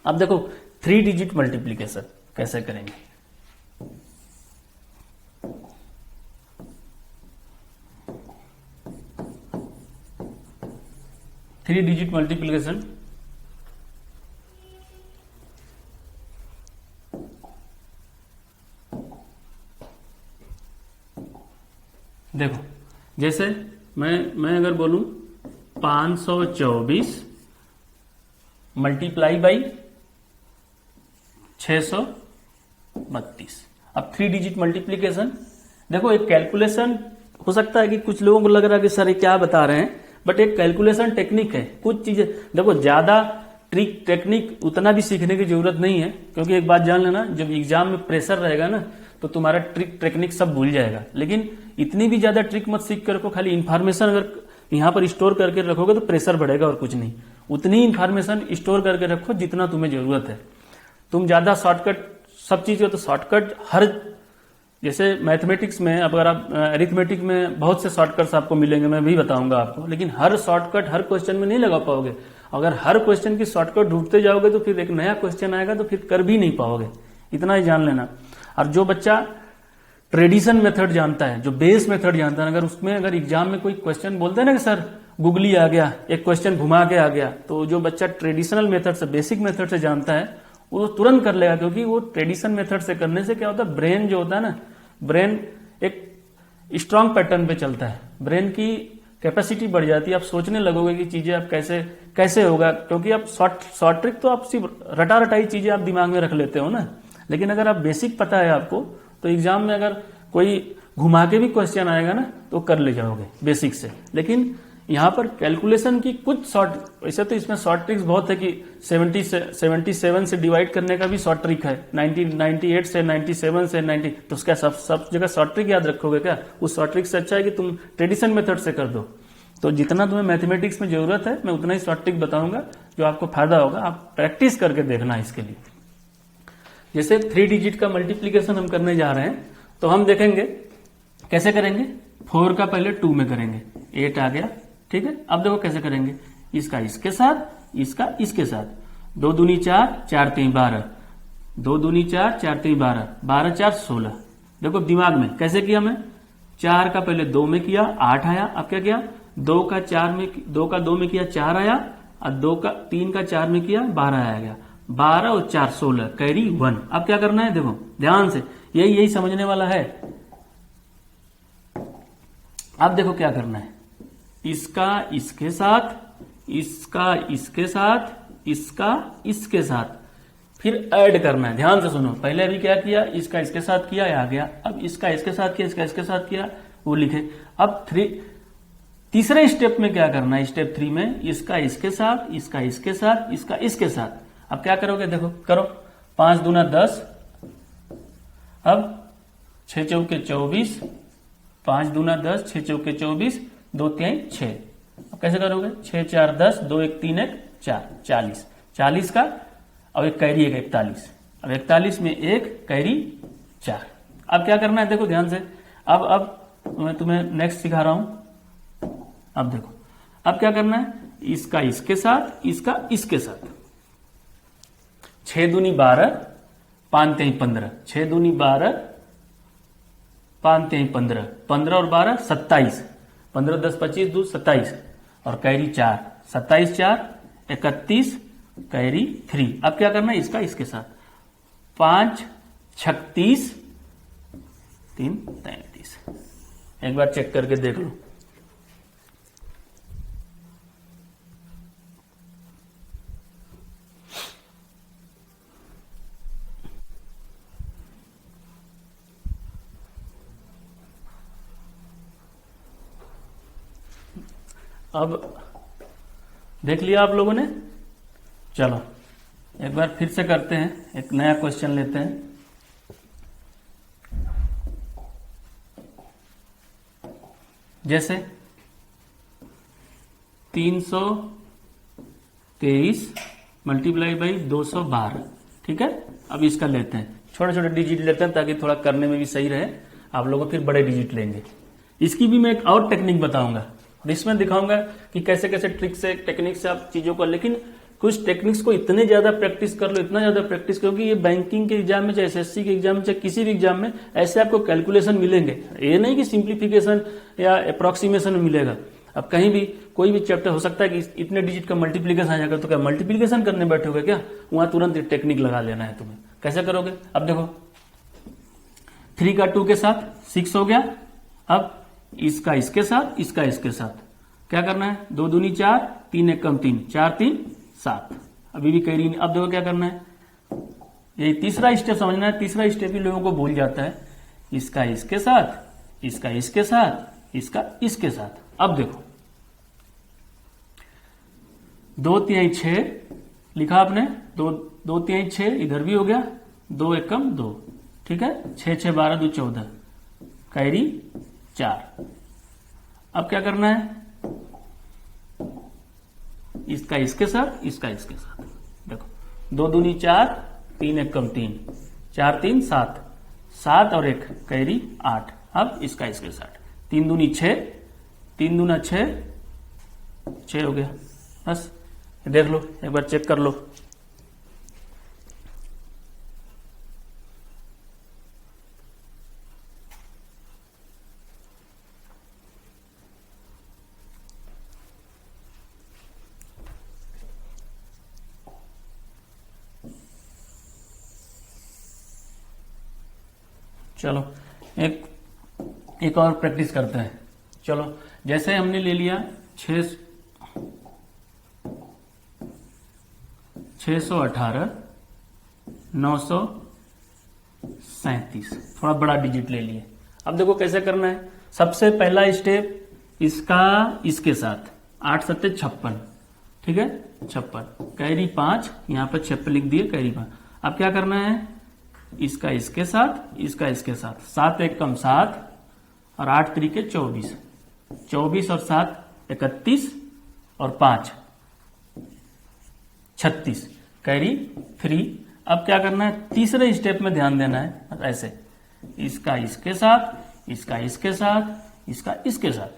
अब देखो 3 डिजिट मल्टीप्लीकेशन कैसे करेंगे। थ्री डिजिट मल्टीप्लीकेशन देखो, जैसे मैं अगर बोलूं 524 मल्टीप्लाई बाई 632। अब 3 डिजिट मल्टीप्लीकेशन देखो, एक कैलकुलेशन हो सकता है कि कुछ लोगों को लग रहा है कि सर ये क्या बता रहे हैं, बट एक कैलकुलेशन टेक्निक है। कुछ चीजें देखो, ज्यादा ट्रिक टेक्निक उतना भी सीखने की जरूरत नहीं है, क्योंकि एक बात जान लेना, जब एग्जाम में प्रेशर रहेगा ना तो तुम्हारा ट्रिक टेक्निक सब भूल जाएगा। लेकिन इतनी भी ज्यादा ट्रिक मत सीख कर रखो, खाली इन्फॉर्मेशन अगर यहाँ पर स्टोर करके रखोगे तो प्रेशर बढ़ेगा और कुछ नहीं। उतनी इन्फॉर्मेशन स्टोर करके रखो जितना तुम्हें जरूरत है। तुम ज्यादा शॉर्टकट सब चीजें, तो शॉर्टकट हर, जैसे मैथमेटिक्स में, अब अगर आप अरिथमेटिक में बहुत से शॉर्टकट्स आपको मिलेंगे, मैं भी बताऊंगा आपको, लेकिन हर शॉर्टकट हर क्वेश्चन में नहीं लगा पाओगे। अगर हर क्वेश्चन की शॉर्टकट ढूंढते जाओगे तो फिर एक नया क्वेश्चन आएगा तो फिर कर भी नहीं पाओगे। इतना ही जान लेना। और जो बच्चा ट्रेडिशन मेथड जानता है, जो बेस मेथड जानता है, अगर एग्जाम में कोई क्वेश्चन बोलते हैं ना कि सर गूगली आ गया, एक क्वेश्चन घुमा के आ गया, तो जो बच्चा ट्रेडिशनल मेथड से, बेसिक मेथड से जानता है वो तुरंत कर लेगा। क्योंकि वो ट्रेडिशन मेथड से करने से क्या होता है, ब्रेन जो होता है ना, ब्रेन एक स्ट्रांग पैटर्न पे चलता है, ब्रेन की कैपेसिटी बढ़ जाती है। आप सोचने लगोगे कि चीजें आप कैसे होगा, क्योंकि आप शॉर्ट ट्रिक तो आप सिर्फ रटा रटाई चीजें आप दिमाग में रख लेते हो ना। लेकिन अगर आप बेसिक पता है आपको, तो एग्जाम में अगर कोई घुमा के भी क्वेश्चन आएगा ना तो कर ले जाओगे बेसिक से। लेकिन यहाँ पर कैलकुलेशन की कुछ शॉर्ट, वैसे तो इसमें शॉर्ट ट्रिक्स बहुत है कि 77 से डिवाइड करने का भी शॉर्ट ट्रिक है, 98 से 97 से 90, तो उसका सब जगह शॉर्ट ट्रिक याद रखोगे क्या? उस शॉर्ट ट्रिक से अच्छा है कि तुम ट्रेडिशन मेथड से कर दो। तो जितना तुम्हें मैथमेटिक्स में जरूरत है मैं उतना ही शॉर्ट ट्रिक बताऊंगा जो आपको फायदा होगा, आप प्रैक्टिस करके देखना इसके लिए। जैसे 3 डिजिट का मल्टीप्लीकेशन हम करने जा रहे हैं, तो हम देखेंगे कैसे करेंगे। 4 का पहले 2 में करेंगे, 8 आ गया, ठीक है। अब देखो कैसे करेंगे, इसका इसके साथ, इसका इसके साथ। 2 दूनी 4, 4 3 12, 2 दूनी 4, 4 3 12, 12 4 16। देखो दिमाग में कैसे किया मैं, 4 का पहले 2 में किया 8 आया, अब क्या किया 2 का 2 में किया 4 आया, और 3 का 4 में किया 12 आया गया, 12 और 4 16, कैरी 1। अब क्या करना है देखो ध्यान से, यही समझने वाला है। अब देखो क्या करना है, इसका इसके साथ, इसका इसके साथ, इसका इसके साथ, फिर ऐड करना है। ध्यान से सुनो, पहले अभी क्या किया, इसका इसके साथ किया, आ गया। अब इसका इसके साथ किया, इसका इसके साथ किया, वो लिखे। अब तीसरे स्टेप में क्या करना है, स्टेप 3 में इसका इसके साथ, इसका इसके साथ, इसका इसके साथ। अब क्या करोगे देखो, करो 5 दूना 10, अब 6 चौके 24, 5 दूना 10, 6 चौके 24, 2 3 6। अब कैसे करोगे, 6 4 10, 2 1 3 1 4, 40, 40 का, अब एक कैरी 41, अब 41 में एक कैरी 4। अब क्या करना है देखो ध्यान से, अब मैं तुम्हें नेक्स्ट सिखा रहा हूं। अब देखो, अब क्या करना है, इसका इसके साथ, इसका इसके साथ। 6 दूनी 12, 5 3 15, 6 दूनी 12, 5 3 15, 15 और 12 27, 15 10 25 2 27, और कैरी 4, 27 4 31, कैरी 3। अब क्या करना है, इसका इसके साथ, 5 36 3 33। एक बार चेक करके देख लो। अब देख लिया आप लोगों ने, चलो एक बार फिर से करते हैं, एक नया क्वेश्चन लेते हैं। जैसे 323 मल्टीप्लाई बाई 212, ठीक है। अब इसका लेते हैं, छोटे छोटे डिजिट लेते हैं ताकि थोड़ा करने में भी सही रहे। आप लोगों फिर बड़े डिजिट लेंगे। इसकी भी मैं एक और टेक्निक बताऊंगा, और इसमें दिखाऊंगा कि कैसे कैसे ट्रिक से, टेक्निक से आप चीजों को, लेकिन कुछ टेक्निक्स को इतने ज्यादा प्रैक्टिस कर लो, इतना ज्यादा प्रैक्टिस करो कि ये बैंकिंग के एग्जाम में, चाहे एसएससी के एग्जाम में, चाहे किसी भी एग्जाम में ऐसे आपको कैलकुलेशन मिलेंगे। ये नहीं कि सिंप्लीफिकेशन या अप्रोक्सीमेशन में मिलेगा। अब कहीं भी कोई भी चैप्टर हो सकता है कि इतने डिजिट का मल्टीप्लीकेशन आ जाएगा, तो क्या मल्टीप्लीकेशन करने बैठोगे क्या, वहां तुरंत टेक्निक लगा लेना है तुम्हें। कैसे करोगे, अब देखो 3 का 2 के साथ 6 हो गया। अब इसका इसके साथ, इसका इसके साथ क्या करना है, 2 दूनी 4, 3 1 कम 3, 4 3 7। अभी भी कैरी नहीं। अब देखो क्या करना है, यही तीसरा स्टेप समझना है। तीसरा स्टेप ही लोगों को भूल जाता है, इसका इसके साथ, इसका इसके साथ, इसका इसके साथ। अब देखो 2 3 6 लिखा आपने, 2 3 6, इधर भी हो गया, 2 1 कम 2, ठीक है। 6 6 12 2 14, कैरी 4। अब क्या करना है, इसका इसके साथ, इसका इसके साथ। देखो 2 दूनी 4, 3 1 कम 3, 4 3 7, 7 और 1 कैरी 8। अब इसका इसके साथ, 3 दूनी 6, 3 दूना 6, 6 हो गया। बस देख लो, एक बार चेक कर लो। चलो एक और प्रैक्टिस करते हैं। चलो जैसे हमने ले लिया 618 937, थोड़ा बड़ा डिजिट ले लिए। अब देखो कैसे करना है। सबसे पहला स्टेप इसका इसके साथ, 8 सत्ते 56, ठीक है 56, कैरी 5, यहां पर 6 पे लिख दिए कैरी 5। अब क्या करना है, इसका इसके साथ, इसका इसके साथ, 7 एक कम 7 और 8 तरीके 24, 24 और 7 31 और 5 36, कैरी 3। अब क्या करना है, तीसरे स्टेप में ध्यान देना है, ऐसे इसका इसके साथ, इसका इसके साथ, इसका इसके साथ।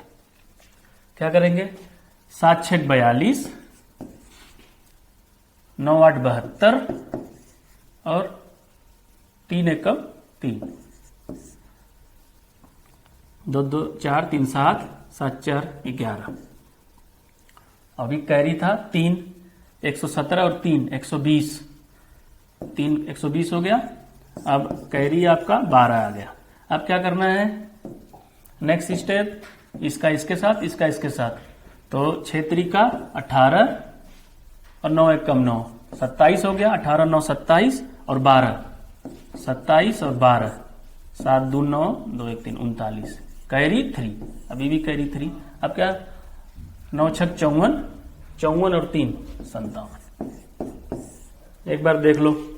क्या करेंगे, 7 6 42, 9 8 72 और 3 1 3, 2 2 4 3 7, 7 4 11। अभी कैरी था 3, 117 और 3 120, 3 120 हो गया। अब कैरी आपका 12 आ गया। अब क्या करना है, नेक्स्ट स्टेप, इसका इसके साथ, इसका इसके साथ, तो 6 तरीका 18 और 9 1 9, 27 हो गया। 18 9 27 और 12, 27 और 12, 7 2 9 2 1 3 39, कैरी 3। अभी भी कैरी 3। अब क्या, 9 6 54, 54 और 3 57। एक बार देख लो।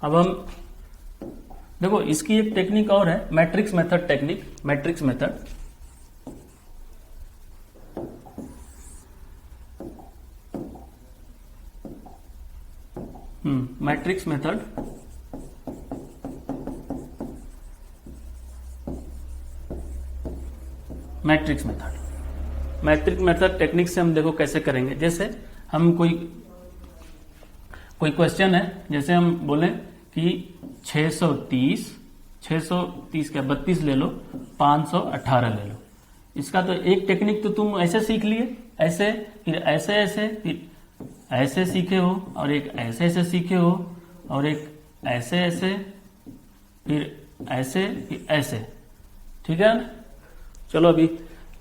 अब हम देखो, इसकी एक टेक्निक और है, matrix method technique, matrix method. Matrix method, matrix method, matrix method technique से हम देखो कैसे करेंगे। जैसे हम कोई क्वेश्चन है, जैसे हम बोले कि 630 क्या 32 ले लो, 518 ले लो। इसका तो एक टेक्निक तो तुम ऐसे सीख लिए, ऐसे, फिर ऐसे ऐसे, फिर ऐसे सीखे हो, और एक ऐसे ऐसे सीखे हो, और एक ऐसे ऐसे, फिर ऐसे, फिर ऐसे, ठीक है ना। चलो अभी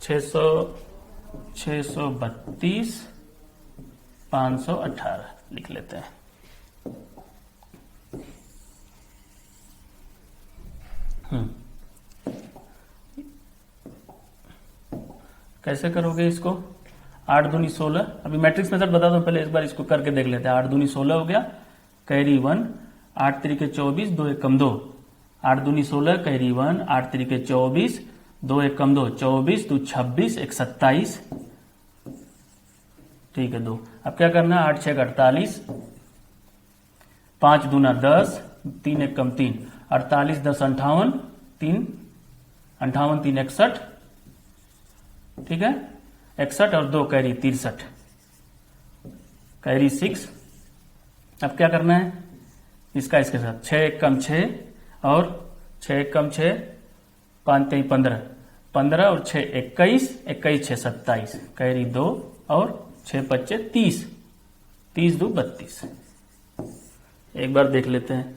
632 518 लिख लेते हैं। कैसे करोगे इसको, 8 दूनी 16। अभी मैट्रिक्स मेथड बता दो, पहले एक बार इसको करके देख लेते हैं। 8 दूनी 16 हो गया, कैरी 1, 8 तरीके 24, 2 1 2, 8 दूनी 16, कैरी 1, 8 तरीके 24, 2 1 2, 24 2 26, 1 27, ठीक है 2। अब क्या करना है, 8 6 48, 5 दूना 10, 3 1 3, 48 10 58, 3 58 3 61, ठीक है 61 और 2 कैरी 63, कैरी 6। अब क्या करना है, इसका इसके साथ 6 1 6 और 6 1 6, 5 3 15, 15 और 6 21, 21 6 27, कैरी 2 और 6 5 30, 30 2 32। एक बार देख लेते हैं।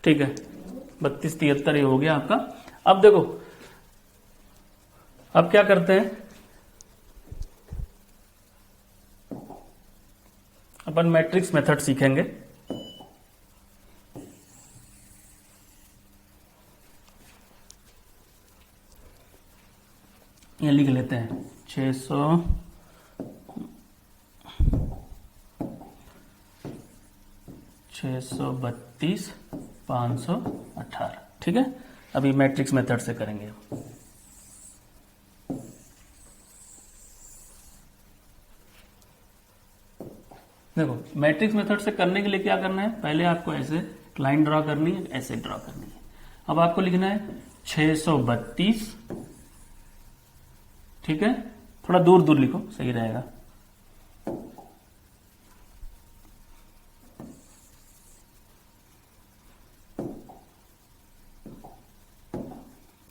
ठीक है 32 73 ये हो गया आपका। अब देखो, अब क्या करते हैं, अपन मैट्रिक्स मेथड सीखेंगे। ये लिख लेते हैं 632 518, ठीक है। अभी मैट्रिक्स मेथड से करेंगे। देखो मैट्रिक्स मेथड से करने के लिए क्या करना है, पहले आपको ऐसे लाइन ड्रॉ करनी है, ऐसे ड्रॉ करनी है। अब आपको लिखना है 632, ठीक है, थोड़ा दूर दूर लिखो, सही रहेगा।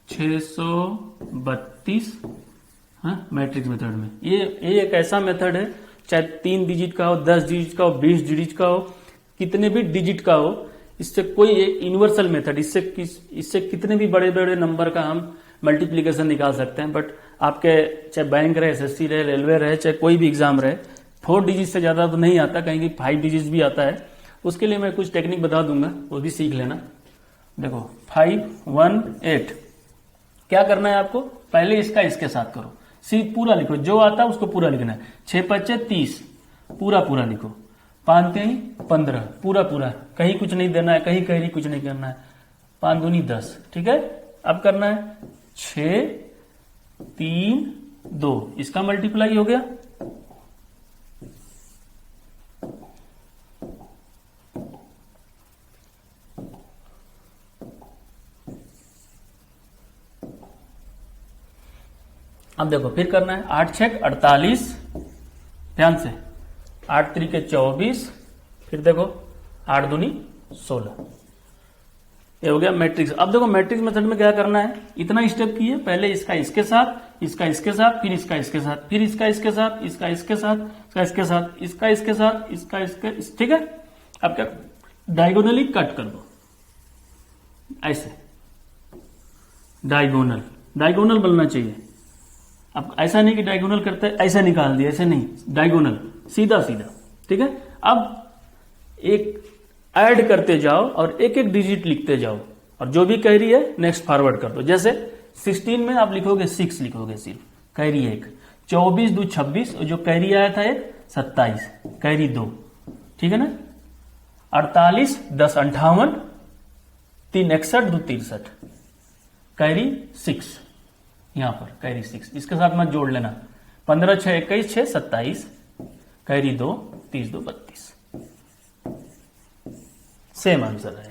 632, हाँ, मैट्रिक्स मेथड में ये एक ऐसा मेथड है, चाहे 3 डिजिट का हो, 10 डिजिट का हो, 20 डिजिट का हो, कितने भी डिजिट का हो, इससे कोई एक यूनिवर्सल मेथड, इससे कितने भी बड़े बड़े नंबर का हम मल्टीप्लीकेशन निकाल सकते हैं। बट आपके चाहे बैंक रहे, एसएससी रहे, रेलवे रहे, चाहे कोई भी एग्जाम रहे, 4 डिजिट से ज्यादा तो नहीं आता, कहीं 5 डिजिट भी आता है। उसके लिए मैं कुछ टेक्निक बता दूंगा, वो भी सीख लेना। देखो 518 क्या करना है आपको, पहले इसका इसके साथ करो, पूरा लिखो, जो आता है उसको पूरा लिखना है। 6 5 30 पूरा पूरा लिखो, 5 3 15 पूरा पूरा, कहीं कुछ नहीं देना है, कहीं कहीं कुछ नहीं करना है। 5 दूनी 10, ठीक है। अब करना है 6 3 2, इसका मल्टीप्लाई हो गया। अब देखो फिर करना है 8 6 48, ध्यान से, 8 3 24, फिर देखो 8 दूनी 16, ये हो गया मैट्रिक्स। अब देखो मैट्रिक्स मेथड में क्या करना है, इतना स्टेप किए, पहले इसका इसके साथ, इसका इसके साथ, फिर इसका इसके साथ, फिर इसका इसके साथ, इसका इसके साथ, इसका इसके साथ, इसका इसके साथ, इसका इसके, ठीक है। अब क्या, डायगोनली कट कर दो, ऐसे डायगोनल, डायगोनल बनना चाहिए। अब ऐसा नहीं कि डायगोनल करते ऐसे निकाल दिया, ऐसे नहीं, डायगोनल सीधा सीधा, ठीक है। अब एक ऐड करते जाओ और एक एक डिजिट लिखते जाओ, और जो भी कह रही है नेक्स्ट फॉरवर्ड कर दो। जैसे 16 में आप लिखोगे 6 लिखोगे, सिर्फ कैरी 1, 24 2 26, और जो कैरी आया था एक 27, कैरी 2, ठीक है ना। 48 10 58, 3 61 2 63, कैरी 6, यहां पर कैरी 6, इसके साथ मत जोड़ लेना। 15 6 21 6 27, कैरी 2 30 2 32, सेम आंसर है।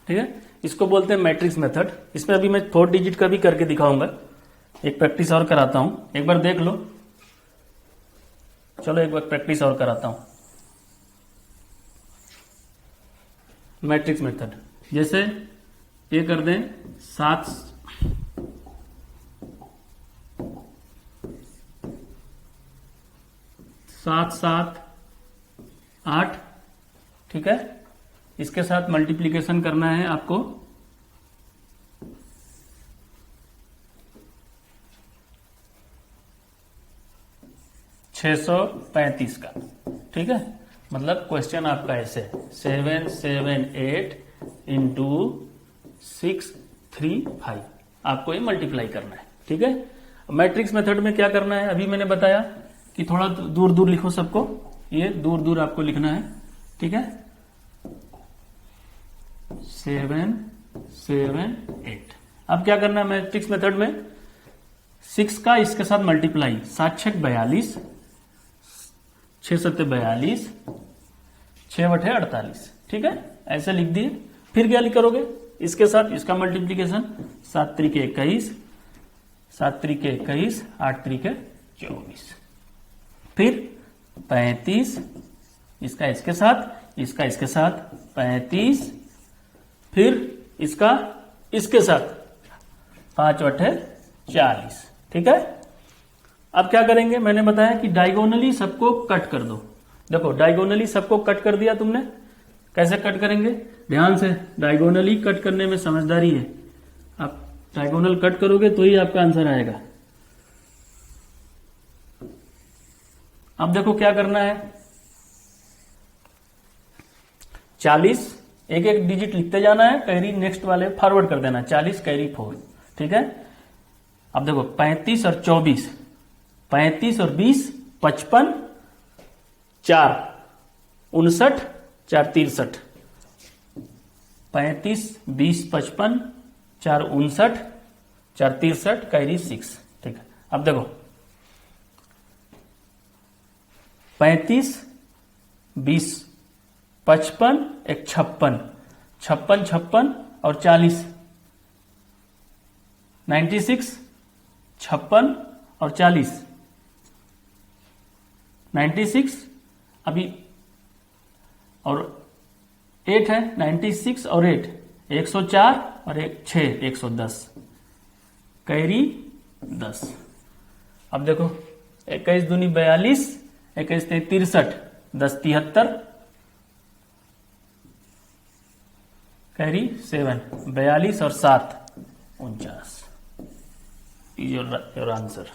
ठीक है, इसको बोलते हैं मैट्रिक्स मेथड। इसमें अभी मैं 4 डिजिट का भी करके दिखाऊंगा, एक प्रैक्टिस और कराता हूं, एक बार देख लो। चलो एक बार प्रैक्टिस और कराता हूं। मैट्रिक्स मेथड, जैसे ये कर दें 7 7 7 8, ठीक है। इसके साथ मल्टीप्लीकेशन करना है आपको, $635 का, ठीक है। मतलब क्वेश्चन आपका ऐसे 778 इंटू 635, आपको ये मल्टीप्लाई करना है, ठीक है। मैट्रिक्स मेथड में क्या करना है, अभी मैंने बताया कि थोड़ा दूर दूर लिखो सबको, ये दूर दूर आपको लिखना है, ठीक है। 7 7 8, अब क्या करना है मैट्रिक्स मेथड में, 6 का इसके साथ मल्टीप्लाई, 7 6 42, 6 7 42, 6 8 48, ठीक है, ऐसे लिख दिए। फिर क्या करोगे, इसके साथ इसका मल्टीप्लीकेशन, 7 3 21, 7 3 21, 8 3 24, फिर 35, इसका इसके साथ, इसका इसके साथ 35, फिर इसका इसके साथ 5 8 40, ठीक है। अब क्या करेंगे, मैंने बताया कि डायगोनली सबको कट कर दो। देखो डायगोनली सबको कट कर दिया तुमने, कैसे कट करेंगे, ध्यान से, डायगोनली कट करने में समझदारी है। आप डायगोनल कट करोगे तो ही आपका आंसर आएगा। अब देखो क्या करना है, 40, एक एक डिजिट लिखते जाना है, कैरी नेक्स्ट वाले फॉरवर्ड कर देना, 40 कैरी 4, ठीक है। अब देखो 35 और 24, 35 और 20 55, 4 59, 4 63, 35 20 55, 4 59, 4 63, कैरी 6, ठीक है। अब देखो 35 20 55, एक 56, 56 56 और 40, 96 56 और 40, 96 अभी और 8 है, 96 और 8 104 और 6 110, कैरी 10। अब देखो 21 दूनी 42, 21 63, 10 73, कैरी 7, 42 और 7 49। Is your answer.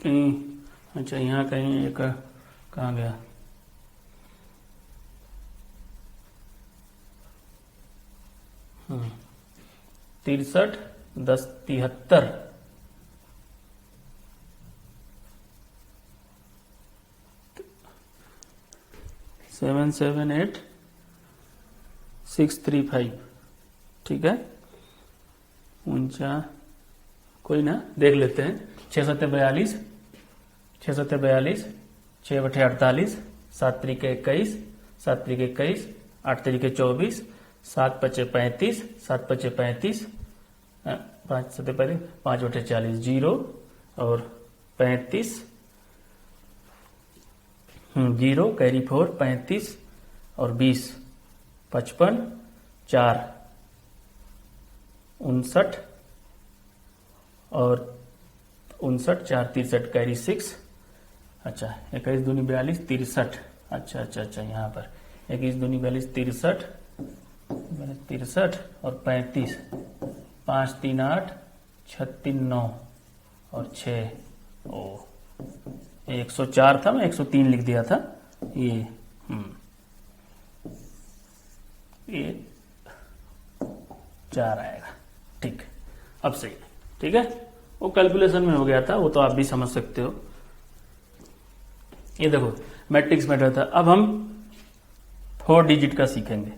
कहीं, अच्छा यहाँ कहीं एक कहाँ गया, हाँ 63 10 73, 778 635, ठीक है। 49, कोई ना देख लेते हैं। 6 7 42, 6 7 42, 6 बटे 48, 7 त्रिके 21, 7 त्रिके 21, 8 त्रिके 24, 7 पचे 35, 7 पचे 35, 5 7 35, 5 बटे 40 0 और 35 0, कैरी 4, 35 और 20 55, 4 59 और 59, 4 63, कैरी 6। अच्छा 21 दूनी 42 63, अच्छा अच्छा अच्छा यहाँ पर 21 दूनी 42 63, 63 और 35, 5 3 8, 6 3 9 और 6 ओ 104 था, मैं 103 लिख दिया था। ये 4 आएगा, ठीक। अब सही है, ठीक है। वो कैलकुलेशन में हो गया था, वो तो आप भी समझ सकते हो। ये देखो मैट्रिक्स मैटर था। अब हम 4 डिजिट का सीखेंगे।